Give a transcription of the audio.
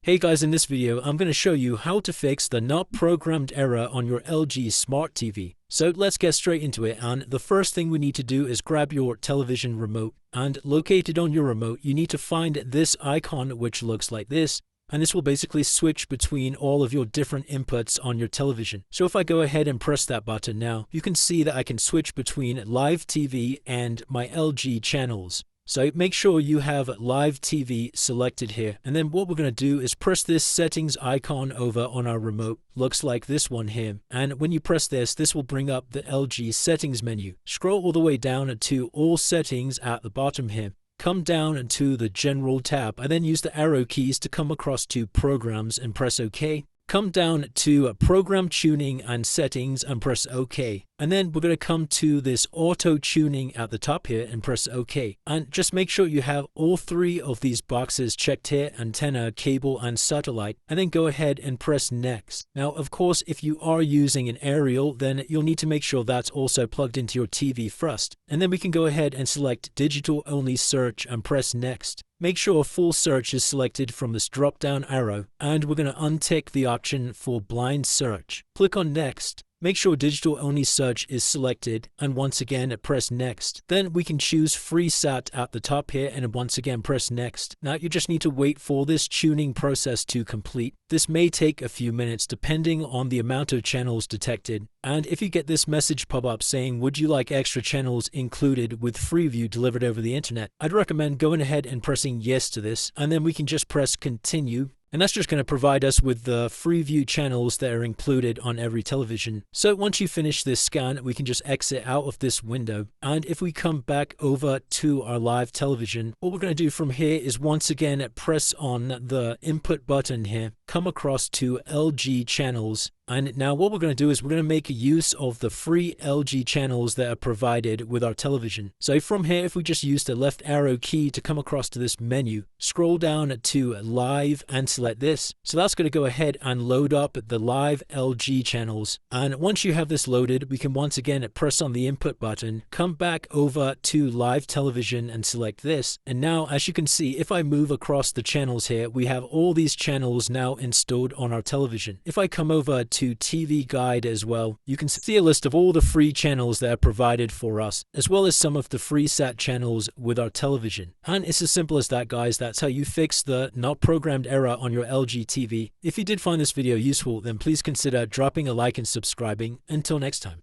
Hey guys, in this video I'm going to show you how to fix the not programmed error on your LG Smart TV. So let's get straight into it, and the first thing we need to do is grab your television remote, and located on your remote you need to find this icon which looks like this, and this will basically switch between all of your different inputs on your television. So if I go ahead and press that button now, you can see that I can switch between live TV and my LG channels. So make sure you have live TV selected here, and then what we're going to do is press this settings icon over on our remote. Looks like this one here, and when you press this will bring up the LG settings menu. Scroll all the way down to all settings at the bottom here. Come down to the general tab and then use the arrow keys to come across to programs and press OK. Come down to program tuning and settings and press OK. And then we're going to come to this auto tuning at the top here and press OK. And just make sure you have all three of these boxes checked here: antenna, cable, and satellite. And then go ahead and press next. Now, of course, if you are using an aerial, then you'll need to make sure that's also plugged into your TV first. And then we can go ahead and select digital only search and press next. Make sure full search is selected from this drop down arrow, and we're going to untick the option for blind search. Click on next. Make sure digital only search is selected, and once again press next. Then we can choose FreeSat at the top here and once again press next. Now you just need to wait for this tuning process to complete. This may take a few minutes depending on the amount of channels detected. And if you get this message pop up saying, would you like extra channels included with Freeview delivered over the internet, I'd recommend going ahead and pressing yes to this, and then we can just press continue. And that's just going to provide us with the Freeview channels that are included on every television. So once you finish this scan, we can just exit out of this window. And if we come back over to our live television, what we're going to do from here is once again press on the input button here, come across to LG channels. And now what we're going to do is we're going to make use of the free LG channels that are provided with our television. So from here, if we just use the left arrow key to come across to this menu, scroll down to live and select this. So that's going to go ahead and load up the live LG channels. And once you have this loaded, we can once again press on the input button, come back over to live television and select this. And now, as you can see, if I move across the channels here, we have all these channels now installed on our television. If I come over to TV Guide as well, you can see a list of all the free channels that are provided for us, as well as some of the FreeSat channels with our television. And it's as simple as that, guys. That's how you fix the not programmed error on your LG TV. If you did find this video useful, then please consider dropping a like and subscribing. Until next time.